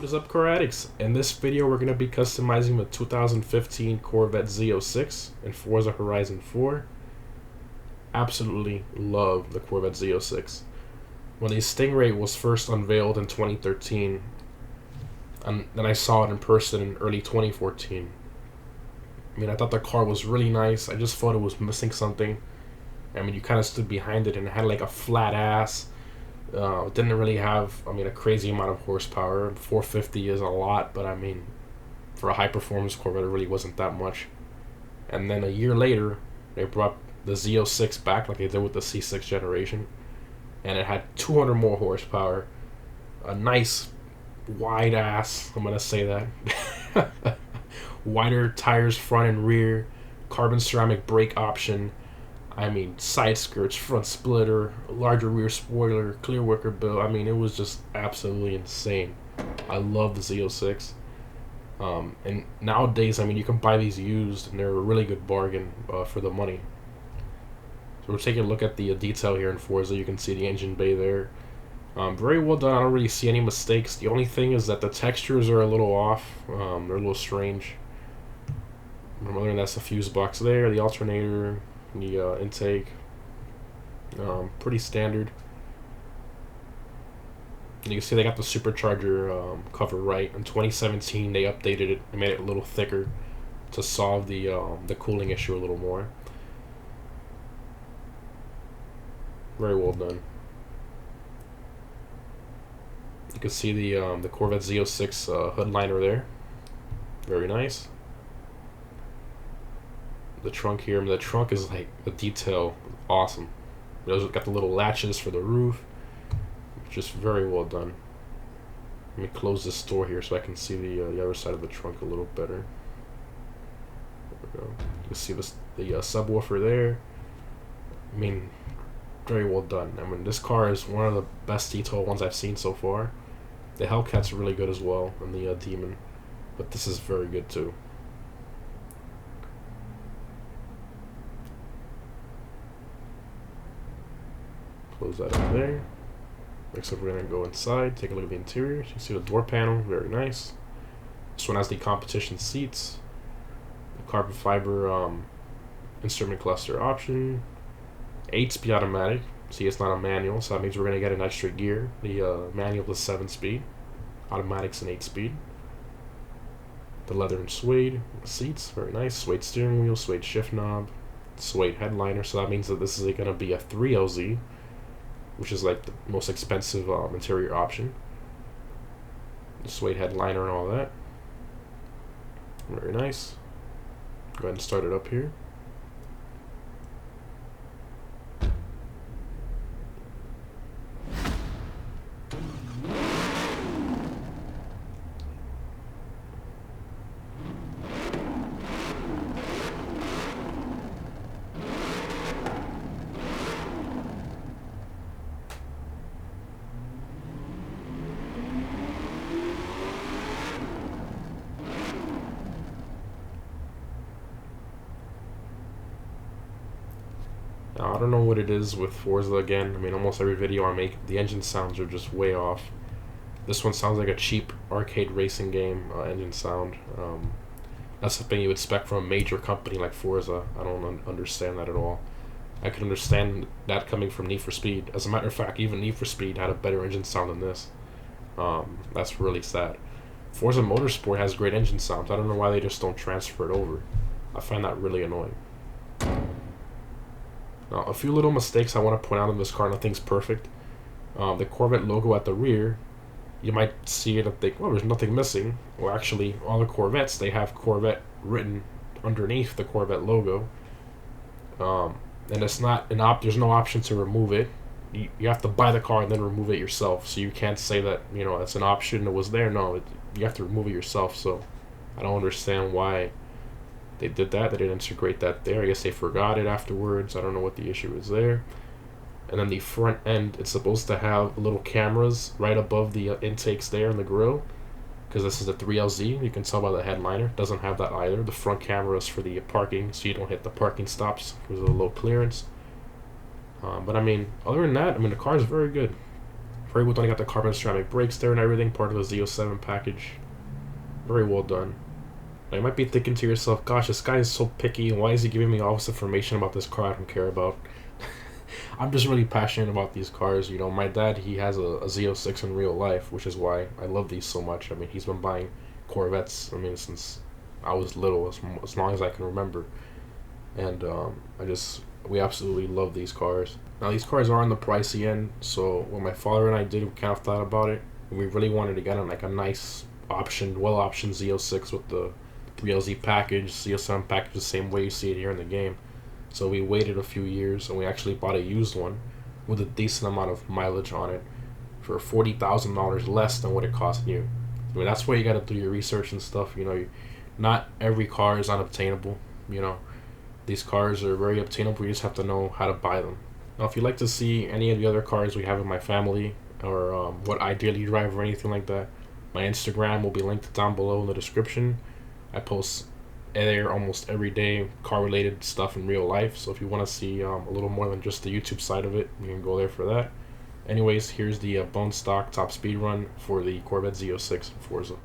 What is up, car addicts? In this video, we're going to be customizing the 2015 Corvette Z06 in Forza Horizon 4. Absolutely love the Corvette Z06. When the Stingray was first unveiled in 2013, and then I saw it in person in early 2014. I mean, I thought the car was really nice. I just thought it was missing something. I mean, you kind of stood behind it and it had like a flat ass. Didn't really have, a crazy amount of horsepower. 450 is a lot, but I mean, for a high-performance Corvette, it really wasn't that much. And then a year later, they brought the Z06 back, like they did with the C6 generation, and it had 200 more horsepower, a nice wide ass. I'm gonna say that, wider tires front and rear, carbon ceramic brake option. I mean, side skirts, front splitter, larger rear spoiler, clear wicker bill. I mean, it was just absolutely insane. I love the Z06. And nowadays, I mean, you can buy these used, and they're a really good bargain for the money. So we're taking a look at the detail here in Forza. You can see the engine bay there. Very well done. I don't really see any mistakes. The only thing is that the textures are a little off. They're a little strange. Other than that, that's the fuse box there, the alternator, the intake, pretty standard. And you can see they got the supercharger cover right. In 2017, they updated it and made it a little thicker to solve the cooling issue a little more. Very well done. You can see the Corvette Z06 hood liner there. Very nice. The trunk here, the trunk is like the detail, awesome. It's got the little latches for the roof, just very well done. Let me close this door here so I can see the other side of the trunk a little better. There we go. You can see this, the subwoofer there. I mean, very well done. I mean, this car is one of the best detail ones I've seen so far. The Hellcat's really good as well, and the Demon, but this is very good too. Close that up there. Next up, we're going to go inside, take a look at the interior. You can see the door panel, very nice. This one has the competition seats, the carbon fiber instrument cluster option, 8-speed automatic. See, it's not a manual, so that means we're going to get an extra gear. The manual is 7-speed, automatic's an 8-speed. The leather and suede seats, very nice. Suede steering wheel, suede shift knob, suede headliner. So that means that this is going to be a 3LZ. Which is like the most expensive interior option. The suede headliner and all that. Very nice. Go ahead and start it up here. Now, I don't know what it is with Forza again. I mean, almost every video I make, the engine sounds are just way off. This one sounds like a cheap arcade racing game engine sound. That's something you would expect from a major company like Forza. I don't understand that at all. I can understand that coming from Need for Speed. As a matter of fact, even Need for Speed had a better engine sound than this. That's really sad. Forza Motorsport has great engine sounds. I don't know why they just don't transfer it over. I find that really annoying. Now, a few little mistakes I want to point out in this car. Nothing's perfect. The Corvette logo at the rear, you might see it and think, well, there's nothing missing. Well, actually, all the Corvettes, they have Corvette written underneath the Corvette logo. And it's not there's no option to remove it. You have to buy the car and then remove it yourself. So you can't say that, it's an option, it was there. No, you have to remove it yourself. So I don't understand why they did that. They didn't integrate that there. I guess they forgot it afterwards. I don't know what the issue is there. And then the front end, it's supposed to have little cameras right above the intakes there in the grille, because this is a 3LZ. You can tell by the headliner. It doesn't have that either. The front camera is for the parking, so you don't hit the parking stops with a low clearance. But I mean, other than that, I mean, the car is very good. Very well done. I got the carbon ceramic brakes there and everything, part of the Z07 package. Very well done. Now you might be thinking to yourself, gosh, this guy is so picky, and why is he giving me all this information about this car I don't care about? I'm just really passionate about these cars. You know, my dad, he has a Z06 in real life, which is why I love these so much. I mean, he's been buying Corvettes, I mean, since I was little, as long as I can remember. And we absolutely love these cars. Now, these cars are on the pricey end, so what my father and I did, we kind of thought about it. We really wanted to get on like a nice optioned, well-optioned Z06 with the 3LZ package, Z07 package, the same way you see it here in the game. So we waited a few years, and we actually bought a used one with a decent amount of mileage on it for $40,000 less than what it cost new. I mean, that's where you got to do your research and stuff. You know, not every car is unobtainable. You know, these cars are very obtainable. You just have to know how to buy them. Now, if you'd like to see any of the other cars we have in my family, or what I daily drive or anything like that, my Instagram will be linked down below in the description. I post there almost every day car-related stuff in real life, so if you want to see a little more than just the YouTube side of it, you can go there for that. Anyways, here's the bone stock top speed run for the Corvette Z06 Forza.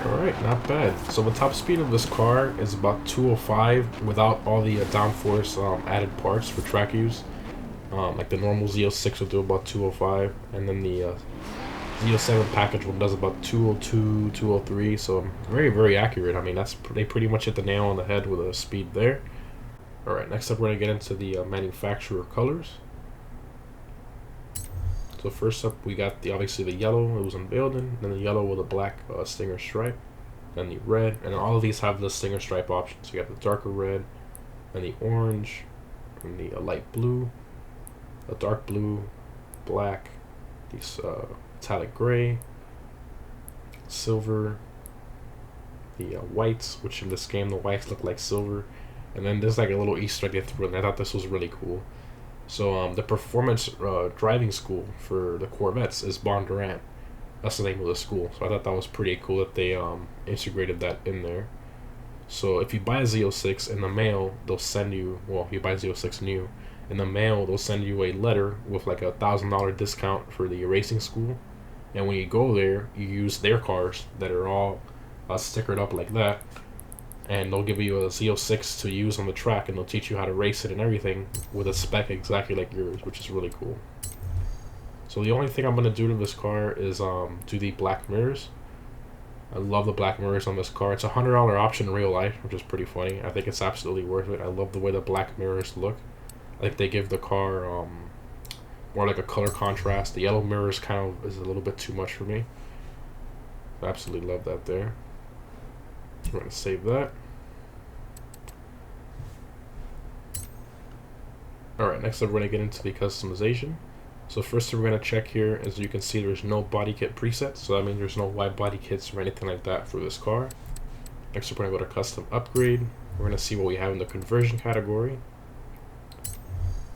Alright, not bad. So the top speed of this car is about 205 without all the downforce added parts for track use. Like the normal Z06 will do about 205, and then the Z07 package one does about 202, 203, so very, very accurate. I mean, they pretty much hit the nail on the head with a speed there. Alright, next up we're going to get into the manufacturer colors. So first up we got obviously the yellow, it was unveiled in, then the yellow with a black stinger stripe, then the red, and all of these have the stinger stripe option. So you got the darker red, and the orange, and the light blue, a dark blue, black, these metallic gray, silver, the whites, which in this game the whites look like silver, and then there's like a little Easter egg they threw in. I thought this was really cool. So the performance driving school for the Corvettes is Bondurant. That's the name of the school. So I thought that was pretty cool that they integrated that in there. So if you buy a Z06 in the mail, they'll send you, well, if you buy a Z06 new, in the mail they'll send you a letter with like $1,000 discount for the racing school. And when you go there, you use their cars that are all stickered up like that. And they'll give you a Z06 to use on the track, and they'll teach you how to race it and everything with a spec exactly like yours, which is really cool. So the only thing I'm going to do to this car is do the black mirrors. I love the black mirrors on this car. It's a $100 option in real life, which is pretty funny. I think it's absolutely worth it. I love the way the black mirrors look. I think they give the car more like a color contrast. The yellow mirrors kind of is a little bit too much for me. I absolutely love that there. I'm going to save that. Alright, next up we're going to get into the customization. So first we're going to check here, as you can see there's no body kit presets, so that means there's no wide body kits or anything like that for this car. Next up we're going to go to custom upgrade. We're going to see what we have in the conversion category.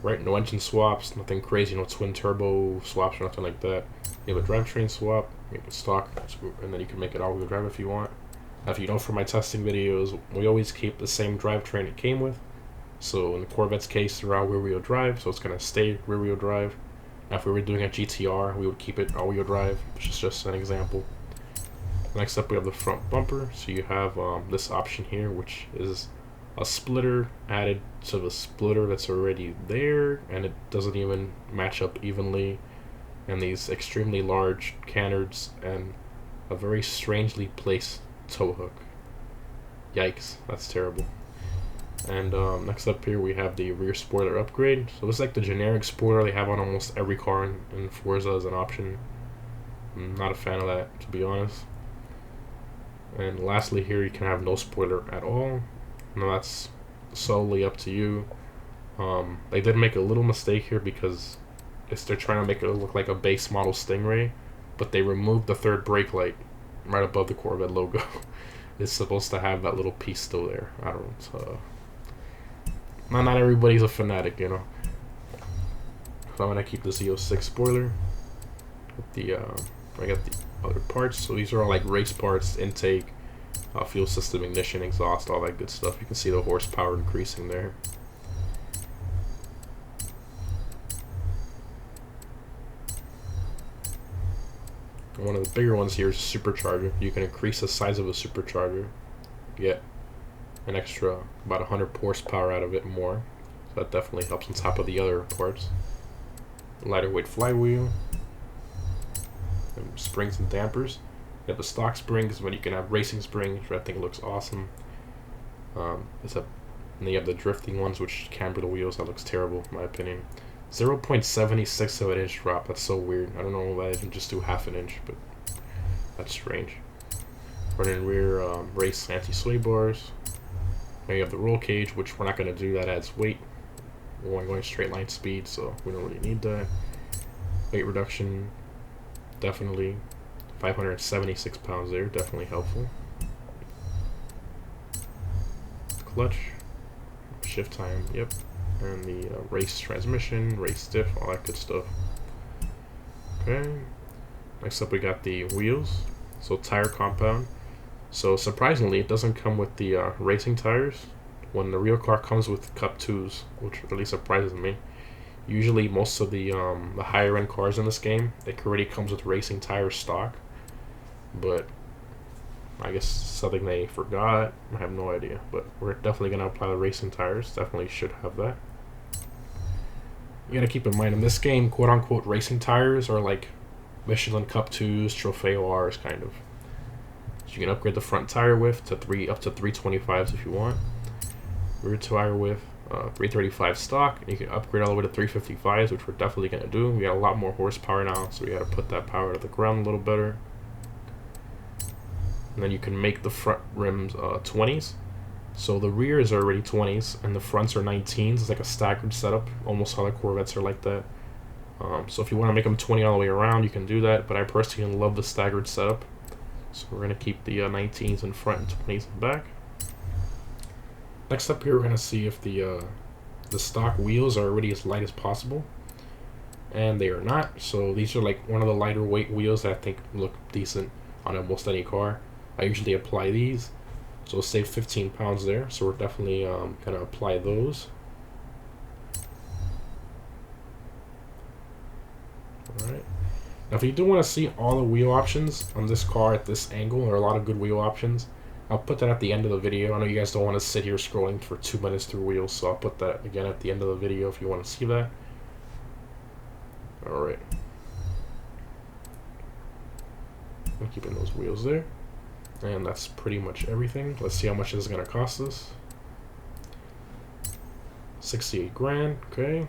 Right, no engine swaps, nothing crazy, no twin turbo swaps or nothing like that. You have a drivetrain swap, you can stock, and then you can make it all-wheel drive if you want. Now, if you know from my testing videos, we always keep the same drivetrain it came with. So in the Corvette's case, they're all rear-wheel drive, so it's going to stay rear-wheel drive. Now, if we were doing a GTR, we would keep it all-wheel drive, which is just an example. Next up, we have the front bumper. So you have this option here, which is a splitter added to the splitter that's already there, and it doesn't even match up evenly. And these extremely large canards and a very strangely placed tow hook. Yikes, that's terrible. And next up here we have the rear spoiler upgrade. So it's like the generic spoiler they have on almost every car in Forza as an option. I'm not a fan of that, to be honest. And lastly here you can have no spoiler at all. Now that's solely up to you. They did make a little mistake here because they're trying to make it look like a base model Stingray, but they removed the third brake light right above the Corvette logo. It's supposed to have that little piece still there. I don't know. Not everybody's a fanatic, you know. So I'm gonna keep the Z06 spoiler. With the I got the other parts. So these are all like race parts, intake, fuel system, ignition, exhaust, all that good stuff. You can see the horsepower increasing there. One of the bigger ones here is a supercharger. You can increase the size of a supercharger, get an extra about 100 horsepower out of it more. So that definitely helps on top of the other parts. Lighter weight flywheel, and springs and dampers. You have the stock springs, but you can have racing springs, which I think looks awesome. And then you have the drifting ones, which camber the wheels. That looks terrible, in my opinion. 0.76 of an inch drop. That's so weird. I don't know why they didn't just do half an inch, but that's strange. Front and rear race anti-sway bars. Now you have the roll cage, which we're not going to do. That adds weight. We're going straight line speed, so we don't really need that. Weight reduction, definitely. 576 pounds there, definitely helpful. Clutch, shift time, yep. And the race transmission, race stiff, all that good stuff. Okay. Next up we got the wheels. So tire compound. So surprisingly, it doesn't come with the racing tires. When the real car comes with Cup 2s, which really surprises me. Usually most of the higher end cars in this game, it already comes with racing tires stock. But I guess something they forgot. I have no idea. But we're definitely going to apply the racing tires. Definitely should have that. You got to keep in mind, in this game, quote unquote racing tires are like Michelin Cup 2s, Trofeo Rs kind of. So you can upgrade the front tire width to up to 325s if you want. Rear tire width, 335 stock. And you can upgrade all the way to 355s, which we're definitely going to do. We got a lot more horsepower now, so we got to put that power to the ground a little better. And then you can make the front rims 20s. So the rears are already 20s, and the fronts are 19s. It's like a staggered setup. Almost all the Corvettes are like that. So if you want to make them 20 all the way around, you can do that. But I personally love the staggered setup. So we're going to keep the 19s in front and 20s in back. Next up here, we're going to see if the stock wheels are already as light as possible. And they are not. So these are like one of the lighter weight wheels that I think look decent on almost any car. I usually apply these. So save 15 pounds there. So we're definitely going to apply those. Alright. Now if you do want to see all the wheel options on this car at this angle, there are a lot of good wheel options. I'll put that at the end of the video. I know you guys don't want to sit here scrolling for 2 minutes through wheels, so I'll put that again at the end of the video if you want to see that. Alright. I'm keeping those wheels there. And that's pretty much everything. Let's see how much this is going to cost us. 68 grand, okay.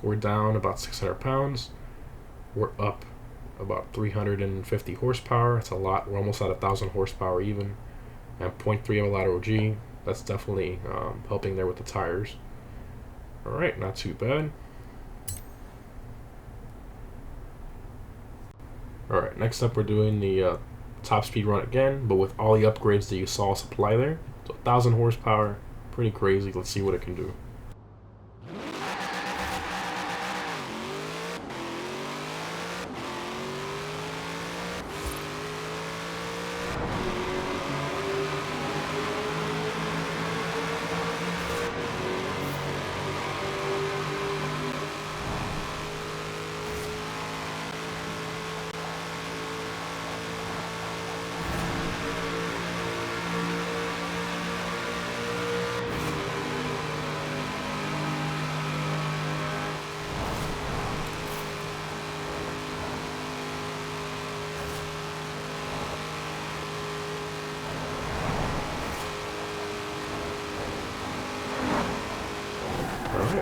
We're down about 600 pounds. We're up about 350 horsepower. That's a lot. We're almost at 1,000 horsepower even. And 0.3 of a lateral G. That's definitely helping there with the tires. Alright, not too bad. Alright, next up we're doing the top speed run again, but with all the upgrades that you saw us apply there. So 1,000 horsepower, pretty crazy. Let's see what it can do.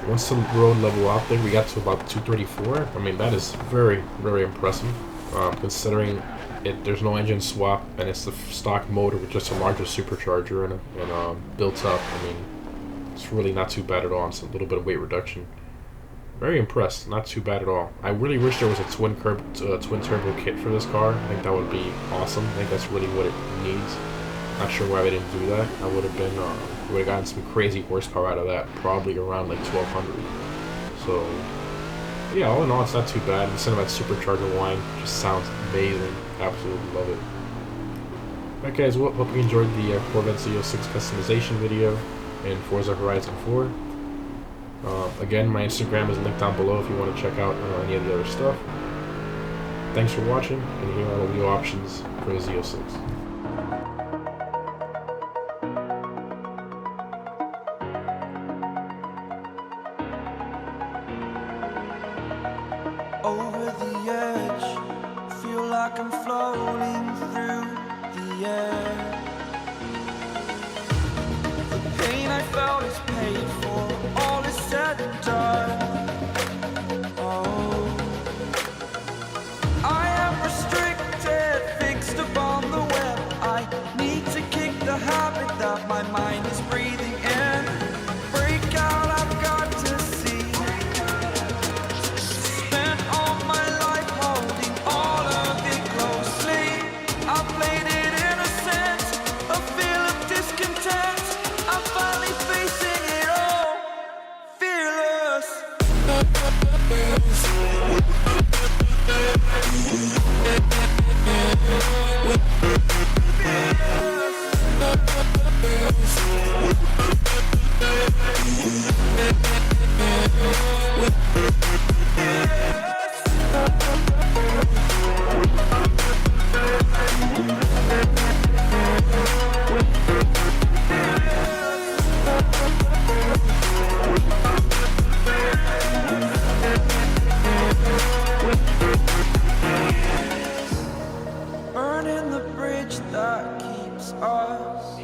Once the road level out there, we got to about 234. I mean, that is very, very impressive, considering there's no engine swap, and it's the stock motor with just a larger supercharger and built up. I mean, it's really not too bad at all. It's a little bit of weight reduction. Very impressed. Not too bad at all. I really wish there was a twin turbo kit for this car. I think that would be awesome. I think that's really what it needs. Not sure why they didn't do that. I would have been, would have gotten some crazy horsepower out of that, probably around like 1200. So, yeah, all in all, it's not too bad. The Cinematic Supercharger line just sounds amazing. Absolutely love it. Alright guys, well, hope you enjoyed the Corvette Z06 customization video in Forza Horizon 4. Again, my Instagram is linked down below if you want to check out any of the other stuff. Thanks for watching, and here are the wheel options for the Z06. Over the edge, feel like I'm floating through the air. The pain I felt is paid for, all is said and done. Oh, I am restricted, fixed upon the web. I need to kick the habit that my mind is breathing in. Break out, I've got to see. Burning the bridge that keeps us.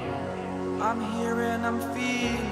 I'm here and I'm feeling